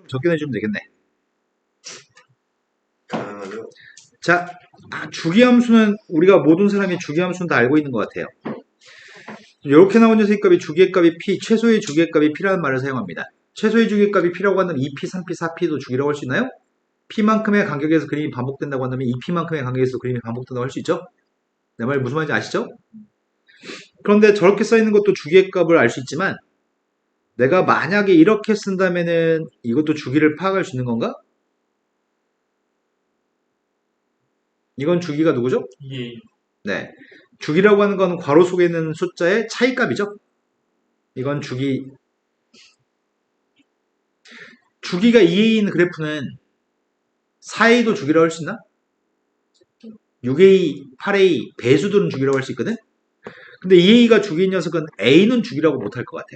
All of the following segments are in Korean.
좀 적게 내주면 되겠네. 가능하죠? 자, 주기함수는 우리가 모든 사람이 주기함수는 다 알고 있는 것 같아요. 이렇게 나온 녀석의 값이 주기의 값이 p, 최소의 주기의 값이 p라는 말을 사용합니다. 최소의 주기의 값이 p라고 한다면 2p, 3p, 4p도 주기라고 할 수 있나요? p만큼의 간격에서 그림이 반복된다고 한다면 2p만큼의 간격에서 그림이 반복된다고 할 수 있죠? 내 말 무슨 말인지 아시죠? 그런데 저렇게 써있는 것도 주기의 값을 알 수 있지만 내가 만약에 이렇게 쓴다면은 이것도 주기를 파악할 수 있는 건가? 이건 주기가 누구죠? 예. 네. 주기라고 하는 건 괄호 속에 있는 숫자의 차이값이죠. 이건 주기. 주기가 2a인 그래프는 4a도 주기라고 할 수 있나? 6a, 8a 배수들은 주기라고 할 수 있거든? 근데 2a가 주기인 녀석은 a는 주기라고 못할 것 같아.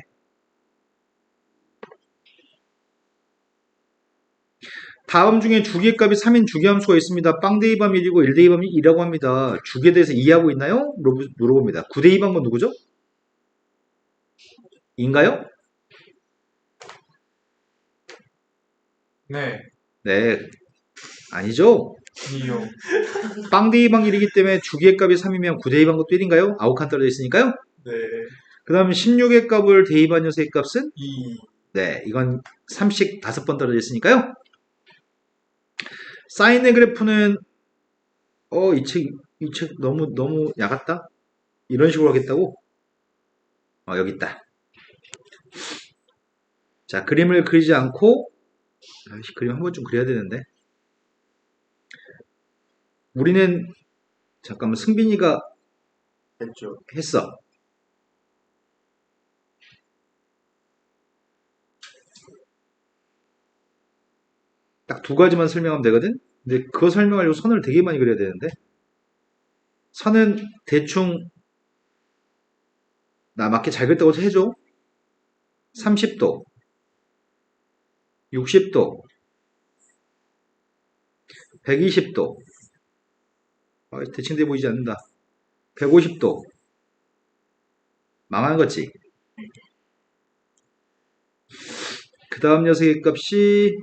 다음 중에 주기의 값이 3인 주기함수가 있습니다. 빵대입함 1이고 1대입함 2라고 합니다. 주기에 대해서 이해하고 있나요? 물어봅니다. 9대입한 건 누구죠? 인가요? 네. 네. 아니죠? 이요. 빵대입한 1이기 때문에 주기의 값이 3이면 9대입한 것도 1인가요? 아홉 칸 떨어져 있으니까요? 네. 그 다음 16의 값을 대입한 녀석의 값은? 2. 네. 이건 3씩 5번 떨어져 있으니까요? 사인의 그래프는 이 책 너무 야같다? 이런 식으로 하겠다고? 여기 있다. 자, 그림을 그리지 않고 그림 한 번쯤 그려야 되는데 우리는 잠깐만 승빈이가 했죠. 했어. 딱 두 가지만 설명하면 되거든? 근데 그거 설명하려고 선을 되게 많이 그려야 되는데 선은 대충 나 맞게 잘 그렸다고 해줘. 30도 60도 120도 대칭돼 보이지 않는다. 150도 망한 거지. 그 다음 녀석의 값이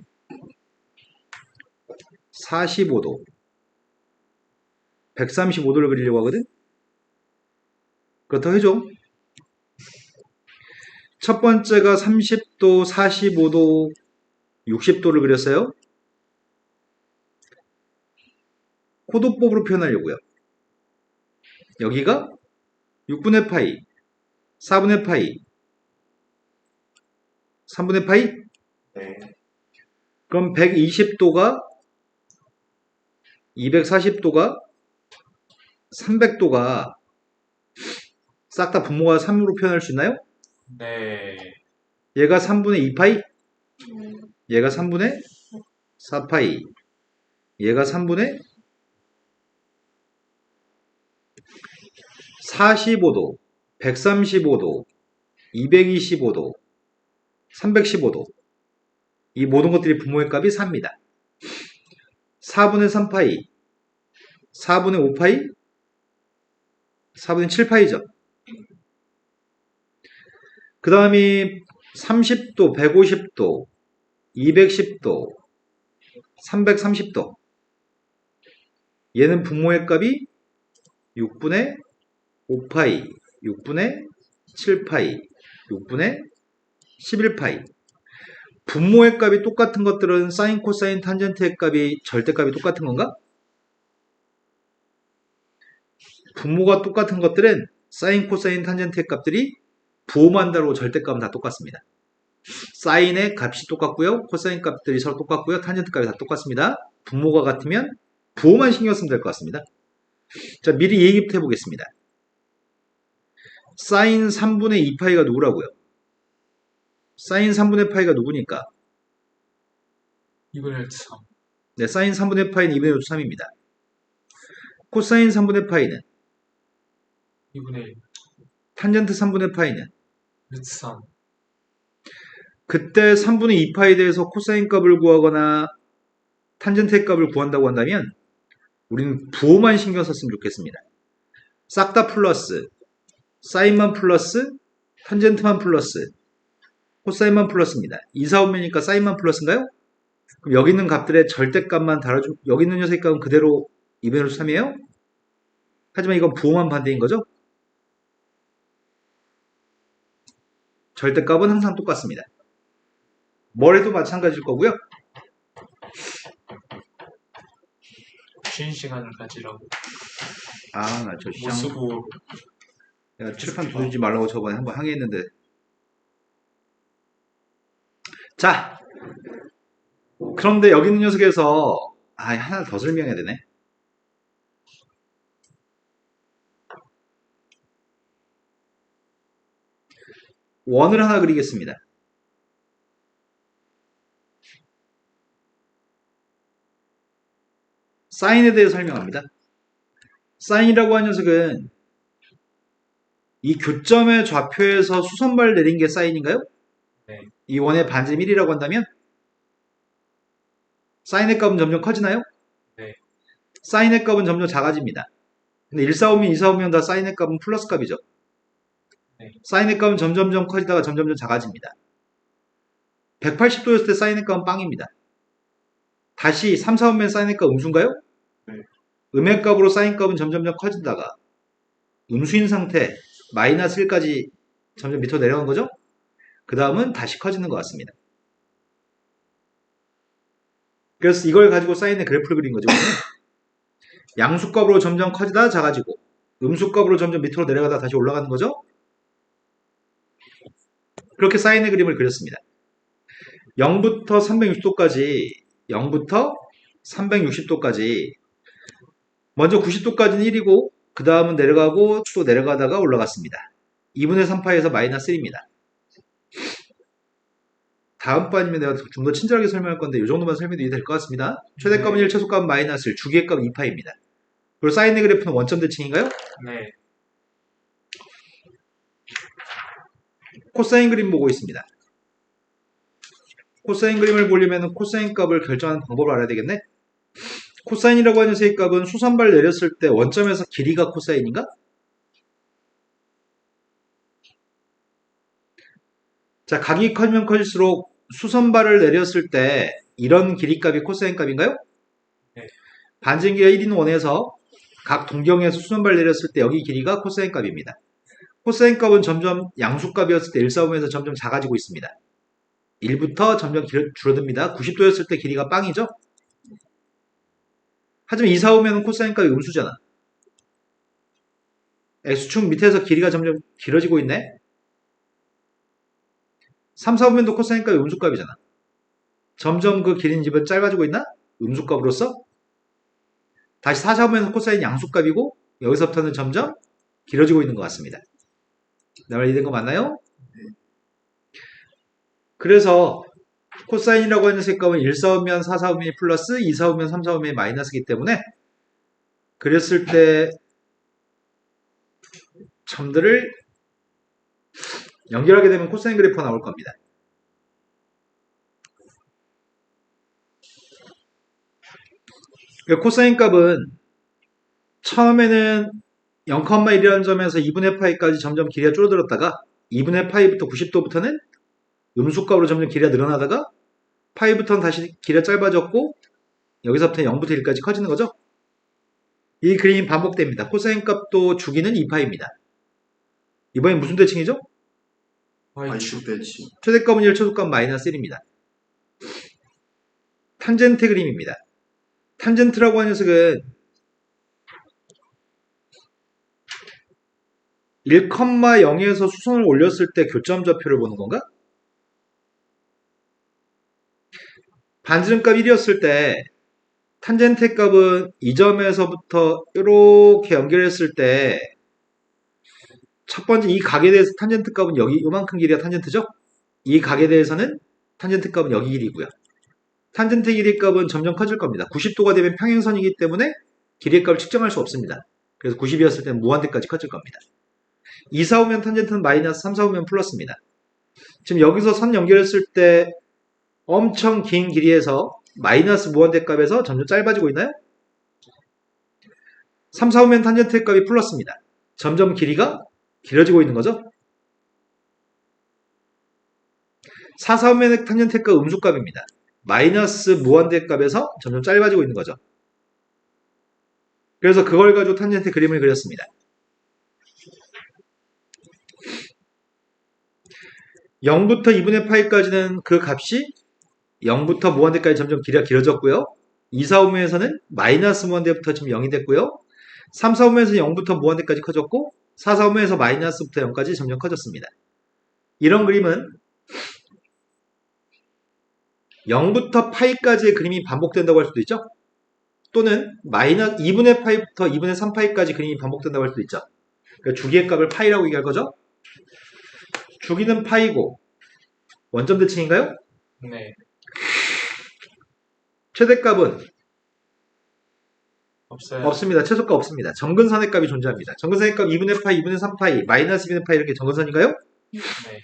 45도 135도를 그리려고 하거든. 그렇다고 해줘. 첫 번째가 30도 45도 60도를 그렸어요. 코도법으로 표현하려고요. 여기가 6분의 파이 4분의 파이 3분의 파이. 네. 그럼 120도가 240도가 300도가 싹 다 분모가 3으로 표현할 수 있나요? 네. 얘가 3분의 2파이 얘가 3분의 4파이 얘가 3분의 45도 135도 225도 315도 이 모든 것들이 분모의 값이 4입니다. 4분의 3파이 4분의 5파이 4분의 7파이죠. 그 다음이 30도 150도 210도 330도 얘는 분모의 값이 6분의 5파이 6분의 7파이 6분의 11파이 분모의 값이 똑같은 것들은 사인, 코사인, 탄젠트의 값이 절대값이 똑같은 건가? 분모가 똑같은 것들은 사인, 코사인, 탄젠트의 값들이 부호만 다르고 절대값은 다 똑같습니다. 사인의 값이 똑같고요. 코사인 값들이 서로 똑같고요. 탄젠트 값이 다 똑같습니다. 분모가 같으면 부호만 신경 쓰면 될 것 같습니다. 자, 미리 얘기부터 해보겠습니다. 사인 3분의 2파이가 누구라고요? 사인 3분의 파이가 누구니까? 2분의 3. 네, 사인 3분의 파이는 2분의 루트 3입니다. 코사인 3분의 파이는? 2분의 1. 탄젠트 3분의 파이는? 루트 3. 그때 3분의 2파이에 대해서 코사인 값을 구하거나 탄젠트의 값을 구한다고 한다면 우리는 부호만 신경 썼으면 좋겠습니다. 싹 다 플러스, 사인만 플러스, 탄젠트만 플러스 코사인만 플러스입니다. 2, 4, 5면이니까 사인만 플러스인가요? 그럼 여기 있는 값들의 절대값만 달아주, 여기 있는 녀석의 값은 그대로 2분의 3이에요? 하지만 이건 부호만 반대인 거죠? 절대값은 항상 똑같습니다. 뭘 해도 마찬가지일 거고요. 쉬는 시간을 가지라고 아, 나 저 못 시장, 쓰고 내가 칠판 두드리지 말라고 저번에 한번 항의했는데. 자, 그런데 여기 있는 녀석에서, 하나 더 설명해야 되네. 원을 하나 그리겠습니다. 사인에 대해 설명합니다. 사인이라고 하는 녀석은 이 교점의 좌표에서 수선발 내린 게 사인인가요? 네. 이 원의 반지름 1이라고 한다면 사인의 값은 점점 커지나요? 네. 사인의 값은 점점 작아집니다. 근데 1, 4, 5면, 2, 4, 5면 다 사인의 값은 플러스 값이죠. 네. 사인의 값은 점점점 커지다가 점점점 작아집니다. 180도였을 때 사인의 값은 빵입니다. 다시 3, 4, 5면 사인의 값 음수인가요? 네. 음의 값으로 사인 값은 점점점 커지다가 음수인 상태 마이너스 1까지 점점 밑으로 내려간 거죠? 그 다음은 다시 커지는 것 같습니다. 그래서 이걸 가지고 사인의 그래프를 그린 거죠. 양수값으로 점점 커지다 작아지고 음수값으로 점점 밑으로 내려가다 다시 올라가는 거죠. 그렇게 사인의 그림을 그렸습니다. 0부터 360도까지 0부터 360도까지 먼저 90도까지는 1이고 그 다음은 내려가고 또 내려가다가 올라갔습니다. 2분의 3파에서 마이너스 1입니다. 다음 반이면 내가 좀 더 친절하게 설명할 건데 이 정도만 설명도 이해될 것 같습니다. 최대값은 1, 최소값은 마이너스 1, 주기의 값은 2파입니다. 그리고 사인의 그래프는 원점 대칭인가요? 네. 코사인 그림 보고 있습니다. 코사인 그림을 보려면 코사인 값을 결정하는 방법을 알아야 되겠네. 코사인이라고 하는 녀석의 값은 수선발 내렸을 때 원점에서 길이가 코사인인가? 자, 각이 커지면 커질수록 수선발을 내렸을 때 이런 길이값이 코사인 값인가요? 네. 반지름 길이가 1인 원에서 각 동경에서 수선발 내렸을 때 여기 길이가 코사인 값입니다. 코사인 값은 점점 양수값이었을 때 1, 4, 5에서 점점 작아지고 있습니다. 1부터 점점 줄어듭니다. 90도였을 때 길이가 빵이죠? 하지만 2, 4, 5면 코사인 값이 음수잖아. X축 밑에서 길이가 점점 길어지고 있네? 3, 4, 5면도 코사인 값이 음수값이잖아. 점점 그 길이는 집은 짧아지고 있나? 음수값으로서? 다시 4, 4, 5면 코사인 양수값이고 여기서부터는 점점 길어지고 있는 것 같습니다. 내 말 이해된 거 맞나요? 그래서 코사인이라고 하는 색감은 1, 4, 5면 4, 4, 5면이 플러스 2, 4, 5면 3, 4, 5면이 마이너스이기 때문에 그랬을 때 점들을 연결하게 되면 코사인 그래프가 나올 겁니다. 코사인 값은 처음에는 0,1이라는 점에서 2분의 파이까지 점점 길이가 줄어들었다가 2분의 파이부터 90도부터는 음수값으로 점점 길이가 늘어나다가 파이부터는 다시 길이가 짧아졌고 여기서부터 0부터 1까지 커지는 거죠. 이 그림이 반복됩니다. 코사인 값도 주기는 2파입니다. 이번엔 무슨 대칭이죠? Y축 대칭. 최대값은 1, 최소값은 마이너스 1입니다. 탄젠트 그림입니다. 탄젠트라고 하는 녀석은 1,0에서 수선을 올렸을 때 교점 좌표를 보는 건가? 반지름값 1이었을 때 탄젠트 값은 이 점에서부터 이렇게 연결했을 때 첫 번째 이 각에 대해서 탄젠트 값은 여기 이만큼 길이가 탄젠트죠? 이 각에 대해서는 탄젠트 값은 여기 길이고요. 탄젠트 길이 값은 점점 커질 겁니다. 90도가 되면 평행선이기 때문에 길이의 값을 측정할 수 없습니다. 그래서 90이었을 때는 무한대까지 커질 겁니다. 2, 4, 5면 탄젠트는 마이너스, 3, 4, 5면 플러스입니다. 지금 여기서 선 연결했을 때 엄청 긴 길이에서 마이너스 무한대 값에서 점점 짧아지고 있나요? 3, 4, 5면 탄젠트 값이 플러스입니다. 점점 길이가 길어지고 있는 거죠. 4사분면의 탄젠트값 음수값입니다. 마이너스 무한대값에서 점점 짧아지고 있는 거죠. 그래서 그걸 가지고 탄젠트 그림을 그렸습니다. 0부터 2분의 파이까지는 그 값이 0부터 무한대까지 점점 길어졌고요. 2, 4분면에서는 마이너스 무한대부터 지금 0이 됐고요. 3, 4분면에서 0부터 무한대까지 커졌고 4, 4분면에서 마이너스부터 0까지 점점 커졌습니다. 이런 그림은 0부터 파이까지의 그림이 반복된다고 할 수도 있죠. 또는 마이너스 2분의 파이부터 2분의 3파이까지 그림이 반복된다고 할 수도 있죠. 그러니까 주기의 값을 파이라고 얘기할 거죠. 주기는 파이고 원점 대칭인가요? 네. 최대값은 없어요. 없습니다. 최소값 없습니다. 정근선의 값이 존재합니다. 정근선의 값 2분의 파이, 2분의 3파이, 마이너스 2분의 파이 이렇게 정근선인가요? 네.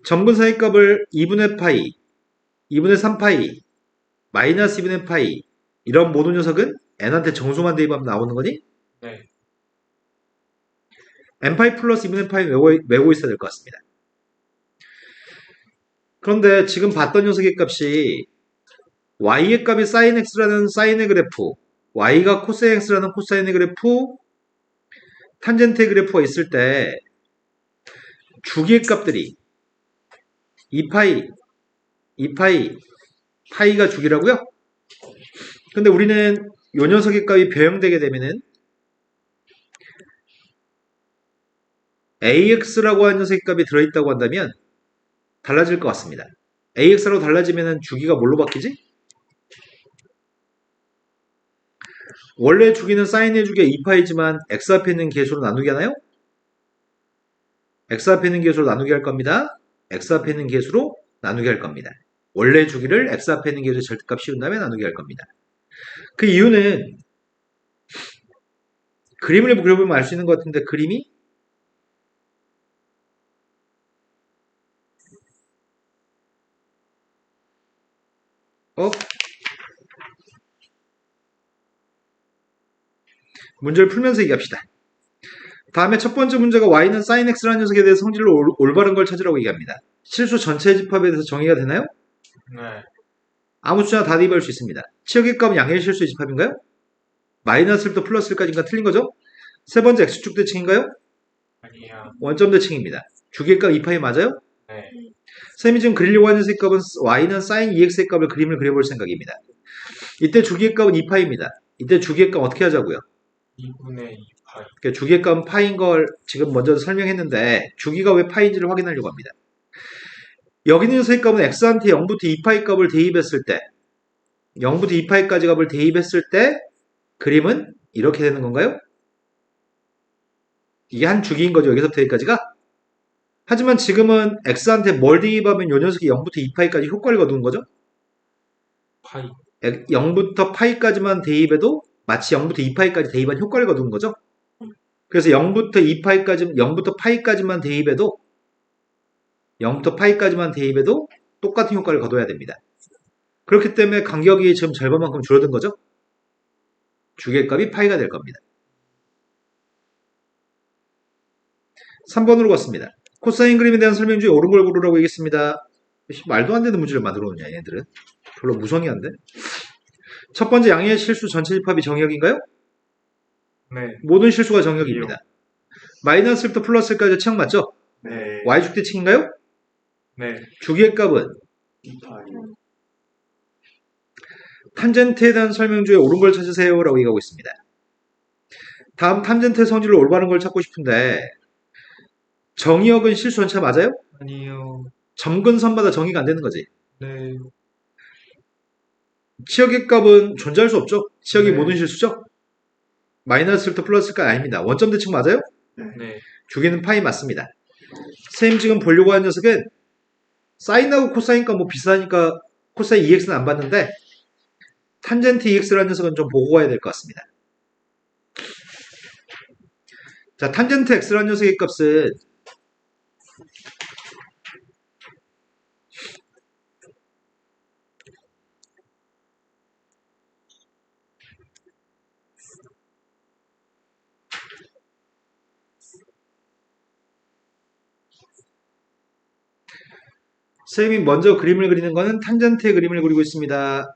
정근선의 값을 2분의 파이, 2분의 3파이, 마이너스 2분의 파이 이런 모든 녀석은 n한테 정수만 대입하면 나오는 거니? 네. n파이 플러스 2분의 파이 외우고 있어야 될 것 같습니다. 그런데 지금 봤던 녀석의 값이 y의 값이 sin x라는 사인의 그래프, y가 코사인 x라는 코사인의 그래프, 탄젠트의 그래프가 있을 때 주기의 값들이 2파이, 2파이, 파이가 주기라고요? 근데 우리는 요 녀석의 값이 변형되게 되면은 AX라고 하는 녀석의 값이 들어있다고 한다면 달라질 것 같습니다. AX라고 달라지면 주기가 뭘로 바뀌지? 원래 주기는 사인의 주기가 2파이지만 X 앞에 있는 계수로 나누기 하나요? X 앞에 있는 계수로 나누기 할 겁니다. X 앞에 있는 계수로 나누기 할 겁니다. 원래 주기를 X 앞에 있는 계수의 절대값 씌운 다음에 나누기 할 겁니다. 그 이유는 그림을 그려보면 알 수 있는 것 같은데 그림이 문제를 풀면서 얘기합시다. 다음에 첫 번째 문제가 y는 sin x라는 녀석에 대해서 성질로 올바른 걸 찾으라고 얘기합니다. 실수 전체 집합에 대해서 정의가 되나요? 네. 아무 수나 다 대입할 수 있습니다. 치역의 값은 양의 실수의 집합인가요? 마이너스 1부터 플러스 1까지인가 틀린 거죠? 세 번째 x축 대칭인가요? 아니야. 원점 대칭입니다. 주기의 값 2파이 맞아요? 네. 쌤이 지금 그리려고 하는 녀석의 값은 y는 sin 2x의 값을 그림을 그려볼 생각입니다. 이때 주기의 값은 2파입니다. 이때 주기의 값 어떻게 하자고요? 2분의 2파이. 그러니까 주기의 값은 파인 걸 지금 먼저 설명했는데 주기가 왜 파인지를 확인하려고 합니다. 여기 있는 녀석의 값은 x한테 0부터 2파이 값을 대입했을 때 0부터 2파이까지 값을 대입했을 때 그림은 이렇게 되는 건가요? 이게 한 주기인 거죠. 여기서부터 여기까지가. 하지만 지금은 x한테 뭘 대입하면 요 녀석이 0부터 2파이까지 효과를 거두는 거죠. 파이. 0부터 파이까지만 대입해도 마치 0부터 2파이까지 대입한 효과를 거두는 거죠. 그래서 0부터 2파이까지, 0부터 파이까지만 대입해도 0부터 파이까지만 대입해도 똑같은 효과를 거둬야 됩니다. 그렇기 때문에 간격이 지금 절반만큼 줄어든 거죠. 주기값이 파이가 될 겁니다. 3번으로 갔습니다. 코사인 그림에 대한 설명 중에 옳은 걸 고르라고 얘기했습니다. 말도 안 되는 문제를 만들어 놓냐 얘네들은. 별로 무성이 안 돼. 첫 번째 양의 실수 전체 집합이 정의역인가요? 네. 모든 실수가 정의역입니다. 마이너스 1부터 플러스 1까지 치역 맞죠? 네. y축 대칭인가요? 네. 주기의 값은 2파이. 탄젠트에 대한 설명 중에 옳은 걸 찾으세요 라고 얘기하고 있습니다. 다음 탄젠트의 성질로 올바른 걸 찾고 싶은데 정의역은 실수 전체 맞아요? 아니요. 점근선마다 정의가 안 되는 거지. 네. 치역의 값은 존재할 수 없죠. 치역이 네. 모든 실수죠. 마이너스 1부터 플러스가 아닙니다. 원점 대칭 맞아요? 네. 주기는 파이 맞습니다. 선생님 지금 보려고 하는 녀석은 사인하고 코사인과 뭐 비슷하니까 코사인 2x는 안 봤는데 탄젠트 2x라는 녀석은 좀 보고 가야 될 것 같습니다. 자, 탄젠트 x라는 녀석의 값은 선생님이 먼저 그림을 그리는 거는 탄젠트의 그림을 그리고 있습니다.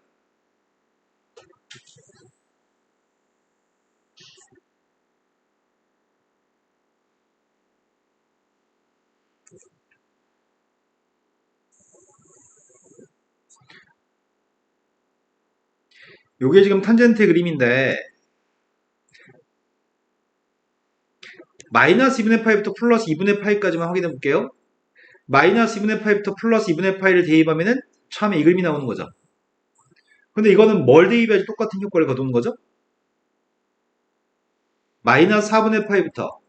요게 지금 탄젠트의 그림인데 마이너스 2분의 파이부터 플러스 2분의 파이까지만 확인해 볼게요. 마이너스 2분의 파이부터 플러스 2분의 파이를 대입하면은 처음에 이 그림이 나오는 거죠. 근데 이거는 뭘 대입해야지 똑같은 효과를 거두는 거죠? 마이너스 4분의 파이부터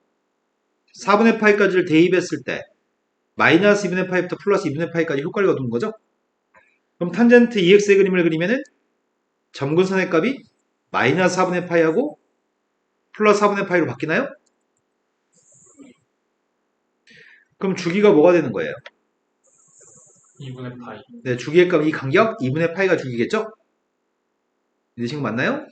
4분의 파이까지를 대입했을 때 마이너스 2분의 파이부터 플러스 2분의 파이까지 효과를 거두는 거죠? 그럼 탄젠트 EX의 그림을 그리면은 점근선의 값이 마이너스 4분의 파이하고 플러스 4분의 파이로 바뀌나요? 그럼 주기가 뭐가 되는 거예요? 2분의 파이. 네, 주기의 값 이 간격 2분의 파이가 주기겠죠? 이 친구 맞나요?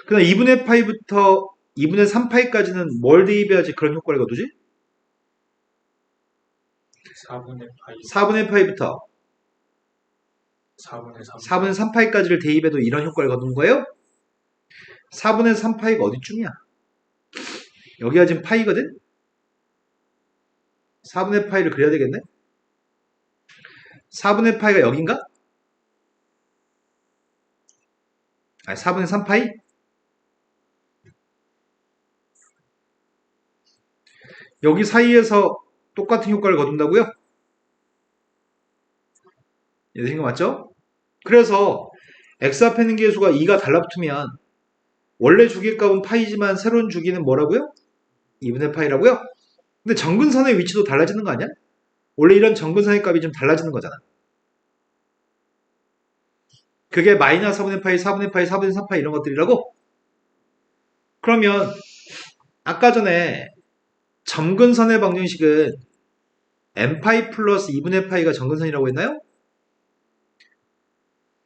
그다음 2분의 파이부터 2분의 3파이까지는 뭘 대입해야지 그런 효과를 거두지? 4분의 파이. 4분의 파이부터 4분의 3. 4분의 3파이까지를 대입해도 이런 효과를 거두는 거예요? 4분의 3파이가 어디쯤이야? 여기가 지금 파이거든? 4분의 파이를 그려야 되겠네? 4분의 파이가 여긴가? 아니, 4분의 3파이? 여기 사이에서 똑같은 효과를 거둔다고요? 이해 되신 거 맞죠? 그래서 x 앞에 있는 계수가 2가 달라붙으면 원래 주기값은 파이지만 새로운 주기는 뭐라고요? 2분의 파이라고요? 근데 정근선의 위치도 달라지는 거 아니야? 원래 이런 정근선의 값이 좀 달라지는 거잖아. 그게 마이너스 4분의 파이, 4분의 파이, 4분의 3파이 이런 것들이라고? 그러면 아까 전에 점근선의 방정식은 n파이 플러스 2분의 파이가 정근선이라고 했나요?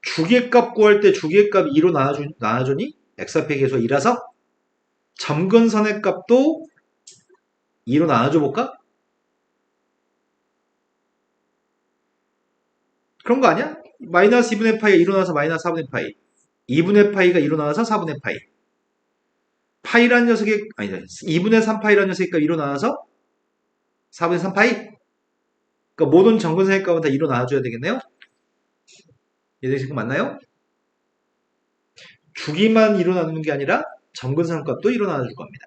주기값 구할 때 주기값 2로 나눠주니? x 앞에 계수가 2라서 점근선의 값도 2로 나눠줘 볼까? 그런 거 아니야? 마이너스 2분의 파이가 2로 나와서 마이너스 4분의 파이 2분의 파이가 2로 나와서 4분의 파이 파이라는 녀석이 아니 2분의 3파이라는 녀석이 2로 나와서 4분의 3파이 그러니까 모든 정근선의 값은 다 2로 나눠줘야 되겠네요? 이해되신 거 맞나요? 주기만 2로 나누는 게 아니라 정근선 값도 2로 나눠줄 겁니다.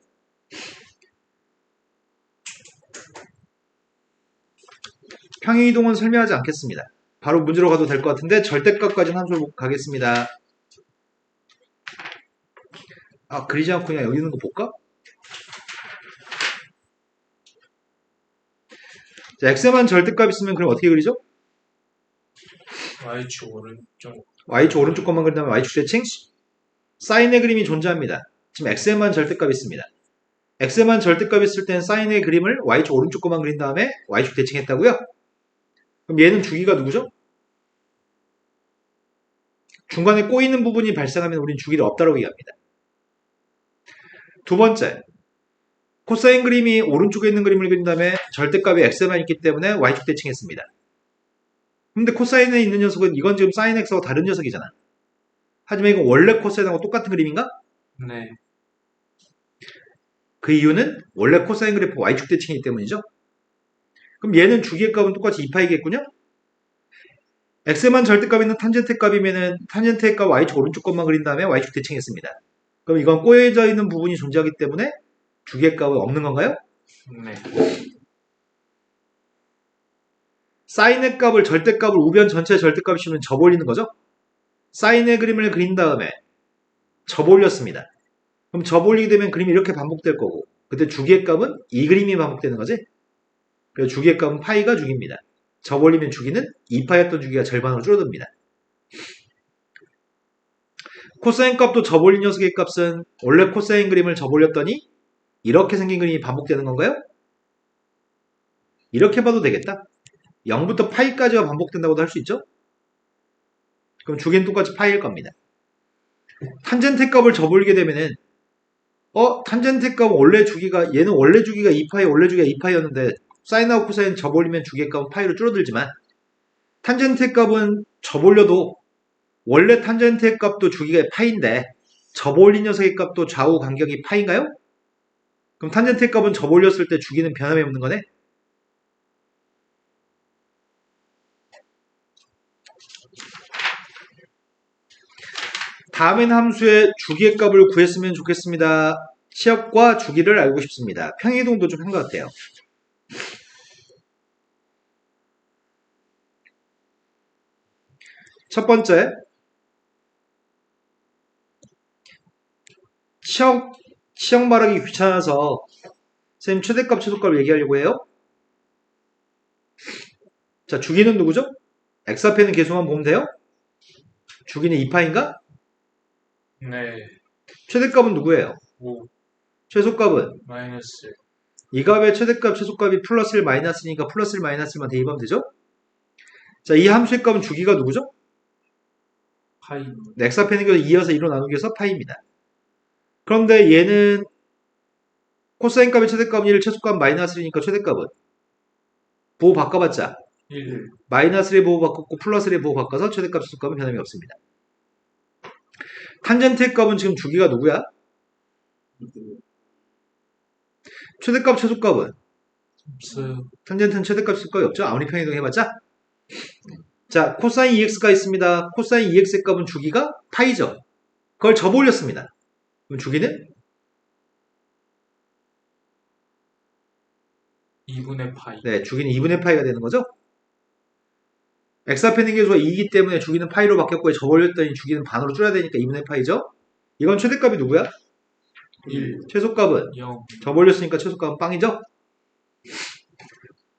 평행이동은 설명하지 않겠습니다. 바로 문제로 가도 될 것 같은데 절대값까지는 함수로 가겠습니다. 아 그리지 않고 그냥 여기 있는 거 볼까? 자, x만 절대값 있으면 그럼 어떻게 그리죠? y축 오른쪽. y축 오른쪽 것만 그린 다음에 y축 대칭 사인의 그림이 존재합니다. 지금 x에만 절대값 있습니다. x에만 절대값 있을 때는 사인의 그림을 y축 오른쪽 것만 그린 다음에 y축 대칭했다고요? 그럼 얘는 주기가 누구죠? 중간에 꼬이는 부분이 발생하면 우린 주기를 없다라고 얘기합니다. 두 번째, 코사인 그림이 오른쪽에 있는 그림을 그린 다음에 절대값이 x만 있기 때문에 y축 대칭했습니다. 근데 코사인에 있는 녀석은 이건 지금 사인 x하고 다른 녀석이잖아. 하지만 이건 원래 코사인하고 똑같은 그림인가? 네. 그 이유는 원래 코사인 그래프 y축 대칭이기 때문이죠. 그럼 얘는 주기의 값은 똑같이 2파이겠군요. x만 절대값 있는 탄젠트 값이면은 탄젠트의 값 y축 오른쪽 것만 그린 다음에 y축 대칭했습니다. 그럼 이건 꼬여져 있는 부분이 존재하기 때문에 주기의 값은 없는 건가요? 네. 사인의 값을 절대값을 우변 전체 절대값이면 접올리는 거죠. 사인의 그림을 그린 다음에 접올렸습니다. 그럼 접올리게 되면 그림이 이렇게 반복될 거고 그때 주기의 값은 이 그림이 반복되는 거지. 그래서 주기의 값은 파이가 주기입니다. 접올리면 주기는 2파였던 주기가 절반으로 줄어듭니다. 코사인 값도 접올린 녀석의 값은 원래 코사인 그림을 접올렸더니 이렇게 생긴 그림이 반복되는 건가요? 이렇게 봐도 되겠다. 0부터 파이까지가 반복된다고도 할 수 있죠? 그럼 주기는 똑같이 파이일 겁니다. 탄젠트 값을 접올리게 되면은 탄젠트 값은 원래 주기가 얘는 원래 주기가 2파이 원래 주기가 2파이였는데 사인하고 코사인 접올리면 주기의 값은 파이로 줄어들지만 탄젠트의 값은 접올려도 원래 탄젠트의 값도 주기가 파인데 접올린 녀석의 값도 좌우 간격이 파인가요? 그럼 탄젠트의 값은 접올렸을 때 주기는 변함이 없는 거네? 다음엔 함수의 주기의 값을 구했으면 좋겠습니다. 시역과 주기를 알고 싶습니다. 평행이동도 좀 한 것 같아요. 첫 번째, 시역 말하기 귀찮아서 선생님 최대값, 최소값을 얘기하려고 해요. 자, 주기는 누구죠? x 앞에는 계수만 보면 돼요? 주기는 2파인가? 네. 최대값은 누구예요? 5 최소값은? 마이너스 이 값의 최대값, 최소값이 플러스 1, 마이너스니까 플러스 1, 마이너스 1만 대입하면 되죠? 자, 이 함수의 값은 주기가 누구죠? 파이 네, x 앞에 있는 게 2여서 2로 나누기 해서 파이입니다. 그런데 얘는 코사인 값의 최대값은 1, 최소값은 마이너스 1이니까 최대값은 보호 바꿔봤자 1 마이너스 1의 보호 바꿨고 플러스 1의 보호 바꿔서 최대값, 최소값은 변함이 없습니다. 탄젠트의 값은 지금 주기가 누구야? 최대값, 최소값은? 없어요. 탄젠트는 최대값, 최소값이 없죠? 아무리 평행이동 해봤자? 자, 코사인 2x가 있습니다. 코사인 2x의 값은 주기가 파이죠. 그걸 접올렸습니다. 그럼 주기는? 2분의 파이 네, 주기는 2분의 파이가 되는 거죠? x 앞에 있는 계수가 2이기 때문에 주기는 파이로 바뀌었고 접올렸더니 주기는 반으로 줄여야 되니까 2분의 파이죠? 이건 최대값이 누구야? 1 최소값은? 0 접올렸으니까 최소값은 빵이죠?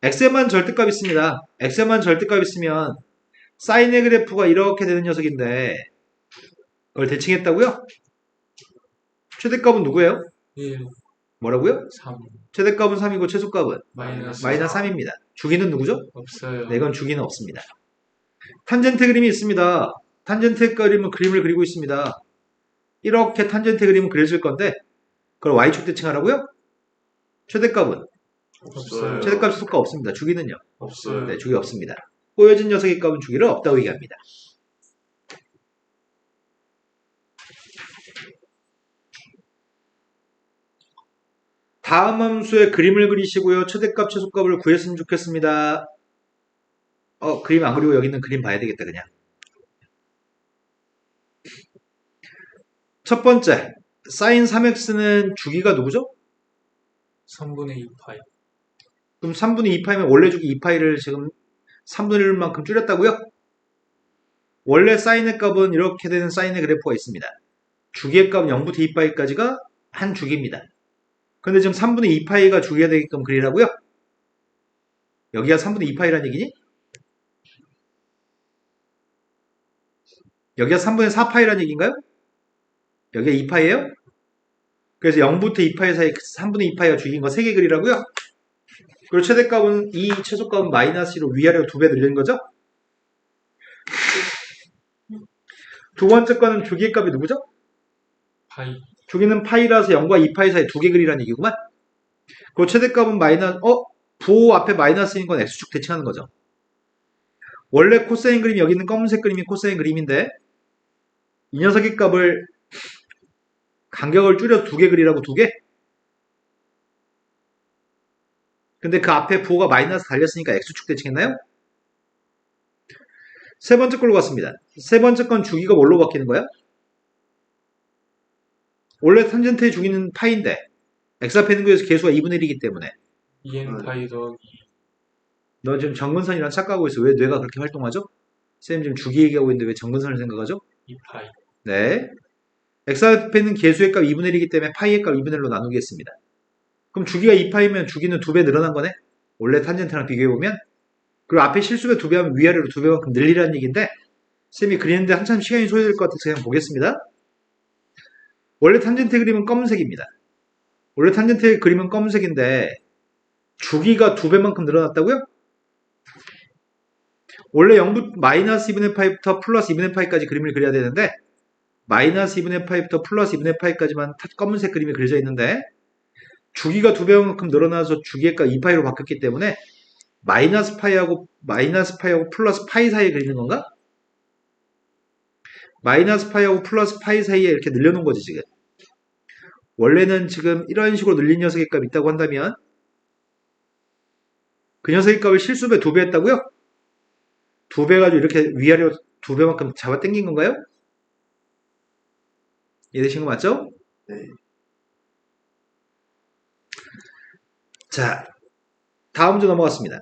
x에만 절대값 있습니다. x에만 절대값 있으면 사인의 그래프가 이렇게 되는 녀석인데 그걸 대칭했다고요? 최대값은 누구예요? 1 뭐라고요? 3 최대값은 3이고 최소값은? 마이너스 마이너스 3입니다. 주기는 누구죠? 없어요. 네, 이건 주기는 없습니다. 탄젠트 그림이 있습니다. 탄젠트 그림은 그림을 그리고 있습니다. 이렇게 탄젠트 그림은 그려질 건데 그걸 y축 대칭하라고요? 최대값은? 없어요. 최대값, 최소값 없습니다. 주기는요? 없어요. 네, 주기 없습니다. 꼬여진 녀석의 값은 주기를 없다고 얘기합니다. 다음 함수의 그림을 그리시고요. 최대값, 최소값을 구했으면 좋겠습니다. 그림 안 그리고 여기 있는 그림 봐야 되겠다, 그냥. 첫 번째, 사인 3x는 주기가 누구죠? 3분의 2 파이 그럼 3분의 2파이면 원래 주기 2파이를 지금 3분의 1만큼 줄였다고요? 원래 사인의 값은 이렇게 되는 사인의 그래프가 있습니다. 주기의 값은 0부터 2파이까지가 한 주기입니다. 근데 지금 3분의 2파이가 주기가 되게끔 그리라고요? 여기가 3분의 2파이란 얘기니? 여기가 3분의 4파이란 얘기인가요? 여기가 2파이예요? 그래서 0부터 2파이 사이 3분의 2파이가 주기인 거 3개 그리라고요? 그리고 최대값은 2, 최소값은 마이너스 1로 위아래로 2배 늘리는 거죠? 두 번째 거는 주기의 값이 누구죠? 파이 주기는 파이라서 0과 2파이 사이 2개 그리라는 얘기구만. 그 최대값은 마이너스, 부호 앞에 마이너스인 건 x축 대칭하는 거죠. 원래 코사인 그림이 여기 있는 검은색 그림이 코사인 그림인데 이 녀석의 값을 간격을 줄여서 2개 그리라고 2개? 근데 그 앞에 부호가 마이너스 달렸으니까 x축 대칭했나요? 세 번째 걸로 갔습니다. 세 번째 건 주기가 뭘로 바뀌는 거야? 원래 탄젠트의 주기는 파인데 x 앞에 있는 거에서 계수가 2분의 1이기 때문에 2n 파이 더하기 너 지금 정근선이랑 착각하고 있어. 왜 뇌가 그렇게 활동하죠? 쌤 지금 주기 얘기하고 있는데 왜 정근선을 생각하죠? 2 파이 네. x 앞에 있는 계수의 값 2분의 1이기 때문에 파이의 값 2분의 1로 나누기 했습니다. 그럼 주기가 2파이면 주기는 2배 늘어난 거네? 원래 탄젠트랑 비교해보면? 그리고 앞에 실수배 2배 하면 위아래로 2배만큼 늘리라는 얘기인데 쌤이 그리는데 한참 시간이 소요될 것 같아서 그냥 보겠습니다. 원래 탄젠트 그림은 검은색입니다. 원래 탄젠트 그림은 검은색인데 주기가 2배만큼 늘어났다고요? 원래 0부터 마이너스 2분의 파이부터 플러스 2분의 파이까지 그림을 그려야 되는데 마이너스 2분의 파이부터 플러스 2분의 파이까지만 검은색 그림이 그려져 있는데 주기가 2배만큼 늘어나서 주기의 값 2파이로 바뀌었기 때문에 마이너스 파이하고 플러스 파이 사이에 그리는 건가? 마이너스 파이하고 플러스 파이 사이에 이렇게 늘려놓은 거지 지금. 원래는 지금 이런 식으로 늘린 녀석의 값이 있다고 한다면 그 녀석의 값을 실수배 2배 했다고요? 2배 가지고 이렇게 위아래로 2배만큼 잡아 당긴 건가요? 이해되신 거 맞죠? 네. 자, 다음 문제 넘어갔습니다.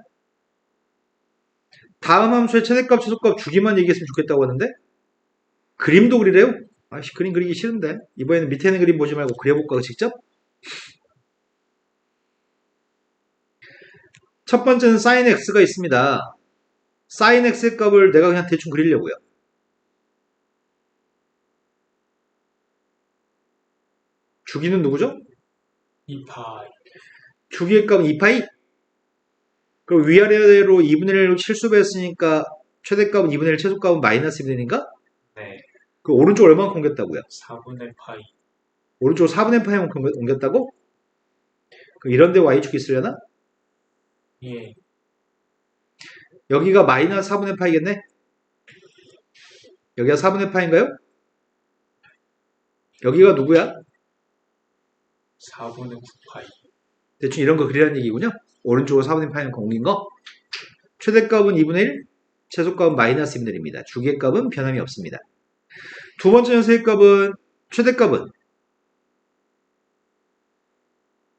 다음 함수의 최대값, 최소값 주기만 얘기했으면 좋겠다고 하는데 그림도 그리래요? 아이씨, 그림 그리기 싫은데. 이번에는 밑에 있는 그림 보지 말고 그려볼까 직접? 첫 번째는 sin x가 있습니다. sin x의 값을 내가 그냥 대충 그리려고요. 주기는 누구죠? 2파이. 주기의 값은 2파이? 그럼 위아래로 2분의 1로 실수배했으니까 최대값은 2분의 1, 최소값은 마이너스 2분의 1인가? 네. 그 오른쪽 얼마만큼 옮겼다고요? 4분의 파이. 오른쪽 4분의 파이만큼 옮겼다고? 그럼 이런데 y축이 있으려나? 예. 여기가 마이너스 4분의 파이겠네? 여기가 4분의 파인가요? 여기가 누구야? 4분의 9파이. 대충 이런 거 그리라는 얘기군요. 오른쪽으로 4분의 파이만큼 옮긴 거. 최대값은 2분의 1, 최소값은 마이너스 2분의 1입니다. 주기의 값은 변함이 없습니다. 두 번째 녀석의 값은 최대값은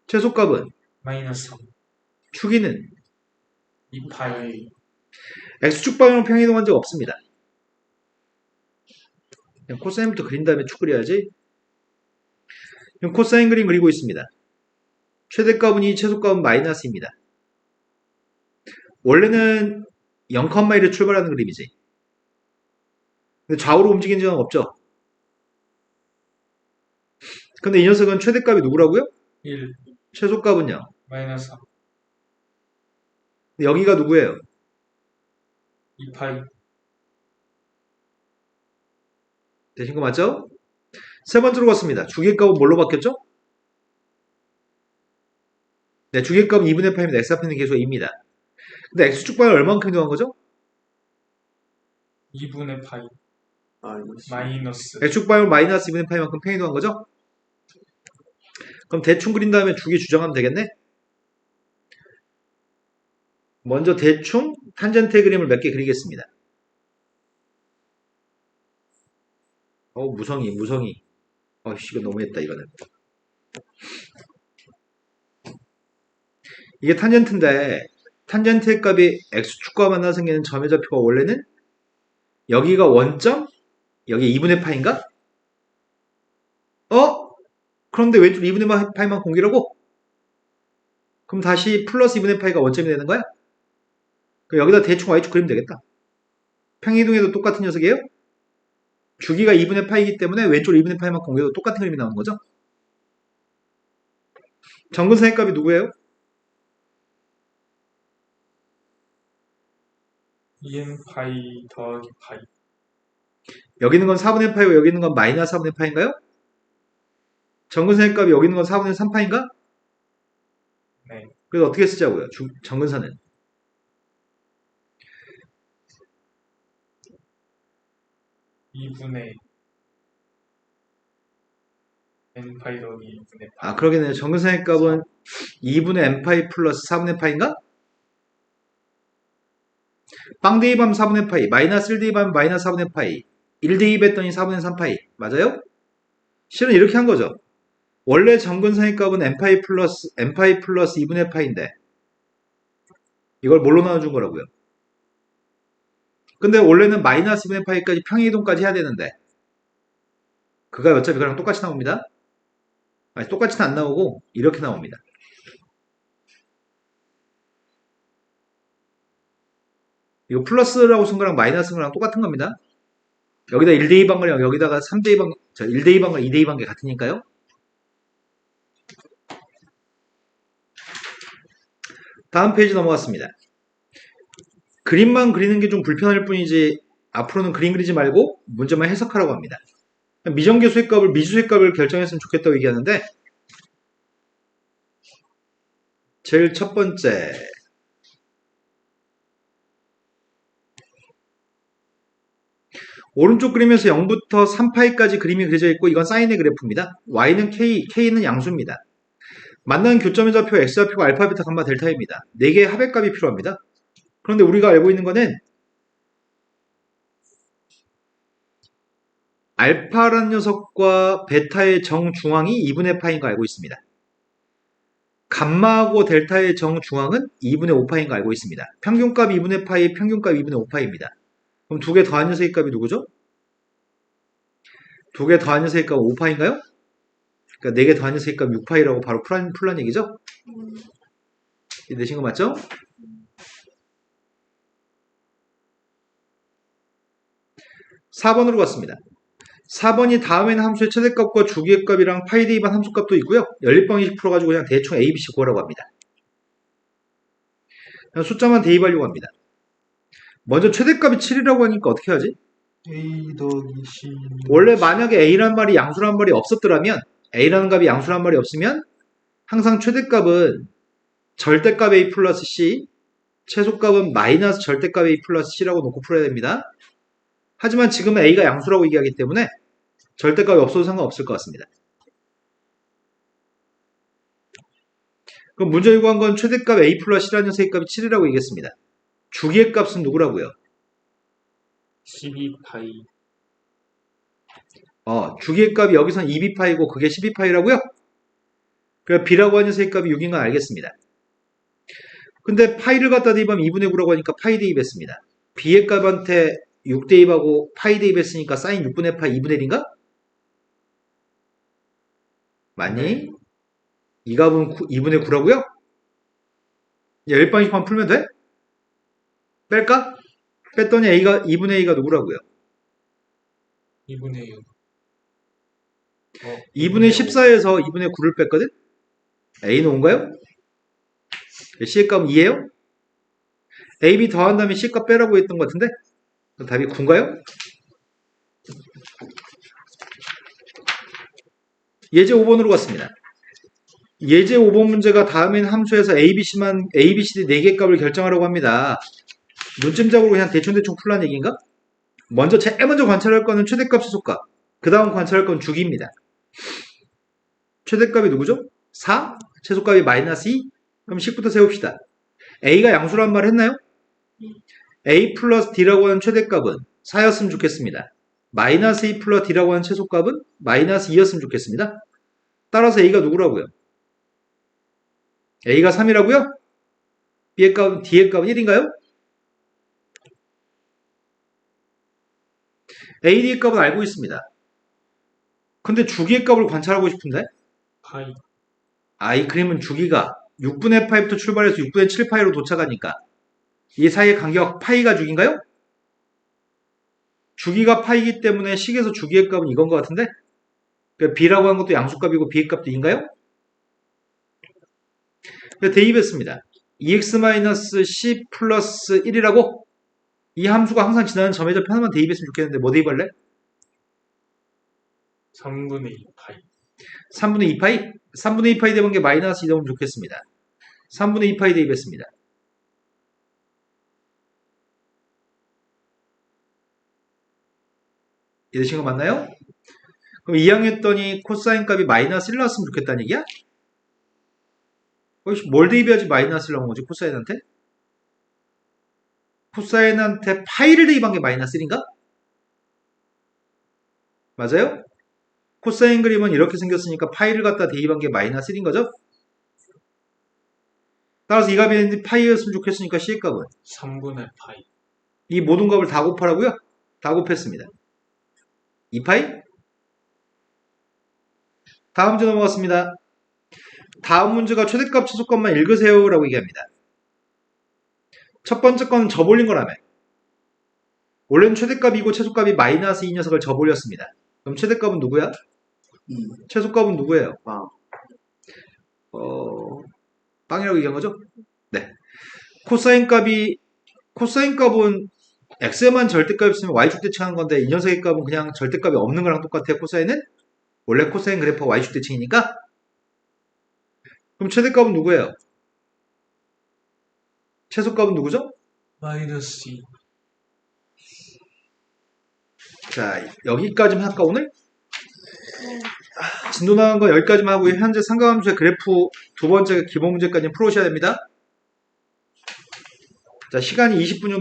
최소값은 마이너스 3. 주기는 2파이. x축 방향으로 평행이동한 적 없습니다. 그냥 코사인부터 그린 다음에 축 그려야지. 그럼 코사인 그림 그리고 있습니다. 최대값은 2, 최소값은 마이너스 2입니다. 원래는 0,1에 출발하는 그림이지. 근데 좌우로 움직이는 적은 없죠. 근데 이 녀석은 최대값이 누구라고요? 1. 최소값은요. 마이너스 3. 근데 여기가 누구예요? 2파이. 되신 거 맞죠? 세 번째로 갔습니다. 주기값은 뭘로 바뀌었죠? 네, 주기값은 2분의 8입니다. x 앞에 있는 계수가 2입니다. 근데 x축 방향 얼마만큼 이동한 거죠? 2분의 파이. 마이너스. 마이너스. x축 방향 마이너스 2분의 8만큼 평행이동한 거죠? 그럼 대충 그린 다음에 주기 주정하면 되겠네? 먼저 대충 탄젠트의 그림을 몇 개 그리겠습니다. 무성이. 이거 너무했다, 이거는. 이게 탄젠트인데, 탄젠트의 값이 x축과 만나 생기는 점의 좌표가 원래는 여기가 원점, 여기 2분의 파인가? 그런데 왼쪽 2분의 파이만 공기라고? 그럼 다시 플러스 2분의 파이가 원점이 되는 거야? 그럼 여기다 대충 y축 그리면 되겠다. 평행이동에도 똑같은 녀석이에요? 주기가 2분의 파이기 때문에 왼쪽 2분의 파이만 공개도 똑같은 그림이 나오는 거죠? 정근선의 값이 누구예요? 2n 파이 더하기 파이. 여기 있는 건 4분의 파이고 여기 있는 건 마이너스 4분의 파인가요? 정근선의 값이 여기 있는 건 4분의 3파인가? 네. 그래서 어떻게 쓰자고요? 정근선은 2분의 n 파이 더하기 2분의 파이. 그러겠네요. 정근선의 값은 2분의 n파이 플러스 4분의 파인가? 빵 대입하면 4분의 파이, 마이너스 1 대입하면 마이너스 4분의 파이, 1 대입했더니 4분의 3파이. 맞아요? 실은 이렇게 한 거죠. 원래 정근선의 값은 n파이 플러스 2분의 파인데 이걸 뭘로 나눠준 거라고요? 근데 원래는 마이너스 2분의 파이까지 평행이동까지 해야 되는데 그가 어차피 그랑 똑같이 나옵니다. 아니, 똑같이는 안 나오고 이렇게 나옵니다. 이거 플러스라고 쓴 거랑 마이너스 쓴 거랑 똑같은 겁니다. 여기다 1대2 방거랑 여기다가 3대2 방, 1대2 방거, 2대2 방게 같으니까요. 다음 페이지 넘어갔습니다. 그림만 그리는 게 좀 불편할 뿐이지 앞으로는 그림 그리지 말고 문제만 해석하라고 합니다. 미정계수의 값을 미수의 값을 결정했으면 좋겠다고 얘기하는데 제일 첫 번째 오른쪽 그림에서 0부터 3파이까지 그림이 그려져 있고 이건 사인의 그래프입니다. y는 k는 양수입니다. 만나는 교점의 좌표 x좌표가 알파, 베타, 감마, 델타입니다. 4개의 합의값이 필요합니다. 그런데 우리가 알고 있는 거는 알파라는 녀석과 베타의 정중앙이 2분의 파인 거 알고 있습니다. 감마하고 델타의 정중앙은 2분의 5파인 거 알고 있습니다. 평균값 2분의 파이, 평균값 2분의 5파입니다. 그럼 두 개 더한 녀석의 값이 누구죠? 두 개 더한 녀석의 값은 5파인가요? 그러니까 4개 더한 녀석의 값 6파이라고 바로 풀란 얘기죠? 내신 거 맞죠? 4번으로 갔습니다. 4번이 다음에는 함수의 최대값과 주기의 값이랑 파이 대입한 함수값도 있고요. 연립방정식 풀어가지고 그냥 대충 A, B, C 구하라고 합니다. 그냥 숫자만 대입하려고 합니다. 먼저 최대값이 7이라고 하니까 어떻게 하지? A 더하기 C. 원래 만약에 A라는 말이 양수라는 말이 없었더라면 A라는 값이 양수라는 말이 없으면 항상 최대값은 절대값 A 플러스 C, 최소값은 마이너스 절대값 A 플러스 C라고 놓고 풀어야 됩니다. 하지만 지금은 A가 양수라고 얘기하기 때문에 절대값이 없어도 상관없을 것 같습니다. 그럼 문제 요구한 건 최대값 A 플러스 C라는 녀석의 값이 7이라고 얘기했습니다. 주기의 값은 누구라고요? 12파이. 주기의 값이 여기선 2b파이고 그게 12파이라고요? 그러니까 B라고 하는 녀석의 값이 6인 건 알겠습니다. 근데 파이를 갖다 대입하면 2분의 9라고 하니까 파이 대입했습니다. B의 값한테 6 대입하고 파이 대입했으니까 사인 6분의 파이 2분의 1인가? 맞니? 이 값은 2분의 9라고요? 일반식만 풀면 돼? 뺄까? 뺐더니 A가 2분의 A가 누구라고요? 2분의 6. 2분의 14에서 2분의 9를 뺐거든? A는 5인가요? C의 값은 2예요? A, B 더한 다음에 C 값 빼라고 했던 것 같은데? 그럼 답이 9인가요? 예제 5번으로 갔습니다. 예제 5번 문제가 다음엔 함수에서 A, B, C, D 4개 값을 결정하라고 합니다. 문찜작으로 그냥 대충대충 풀란 얘기인가? 제일 먼저 관찰할 거는 최대값, 최소값. 그 다음 관찰할 건 주기입니다. 최대값이 누구죠? 4, 최소값이 마이너스 2. 그럼 10부터 세웁시다. A가 양수란 말 했나요? A 플러스 D라고 하는 최대값은 4였으면 좋겠습니다. 마이너스 2 플러스 D라고 하는 최소값은 마이너스 2였으면 좋겠습니다. 따라서 A가 누구라고요? A가 3이라고요? B의 값은, D의 값은 1인가요? A, D의 값은 알고 있습니다. 근데 주기의 값을 관찰하고 싶은데? 파이. 이 그림은 주기가 6분의 파이부터 출발해서 6분의 7파이로 도착하니까 이 사이의 간격 파이가 주기인가요? 주기가 파이기 때문에 식에서 주기의 값은 이건 것 같은데? 그러니까 B라고 한 것도 양수값이고 B의 값도 2인가요? 대입했습니다. 2x-c 플러스 1이라고? 이 함수가 항상 지나는 점의 좌표 하나만 대입했으면 좋겠는데 뭐 대입할래? 3분의 2파이. 3분의 2파이? 3분의 2파이 대입한 게 마이너스 2 나오면 좋겠습니다. 3분의 2파이 대입했습니다. 이해되신 거 맞나요? 그럼 이항했더니 코사인 값이 마이너스 1 나왔으면 좋겠다는 얘기야? 뭘 대입해야지 마이너스 1 나온 거지, 코사인한테? 코사인한테 파이를 대입한 게 마이너스 1인가? 맞아요? 코사인 그림은 이렇게 생겼으니까 파이를 갖다 대입한 게 마이너스 1인 거죠? 따라서 이 값이 파이였으면 좋겠으니까 C의 값은 3분의 파이. 이 모든 값을 다 곱하라고요? 다 곱했습니다. 2파이? 다음 문제 넘어갔습니다. 다음 문제가 최대값, 최소값만 읽으세요 라고 얘기합니다. 첫 번째 건 접올린 거라며. 원래는 최대값이고 최소값이 마이너스 2 녀석을 접올렸습니다. 그럼 최대값은 누구야? 2. 최소값은 누구예요? 빵. 빵이라고 얘기한 거죠? 네. 코사인 값은 x에만 절대값이 있으면 y축 대칭하는 건데 이 녀석의 값은 그냥 절대값이 없는 거랑 똑같아요. 코사인은? 원래 코사인 그래프가 y축 대칭이니까? 그럼 최대값은 누구예요? 최소값은 누구죠? 마이너스 2. 자, 여기까지만 할까, 오늘? 진도 나간 거 여기까지만 하고, 현재 상가함수의 그래프 두 번째 기본 문제까지 풀어오셔야 됩니다. 자, 시간이 20분 정도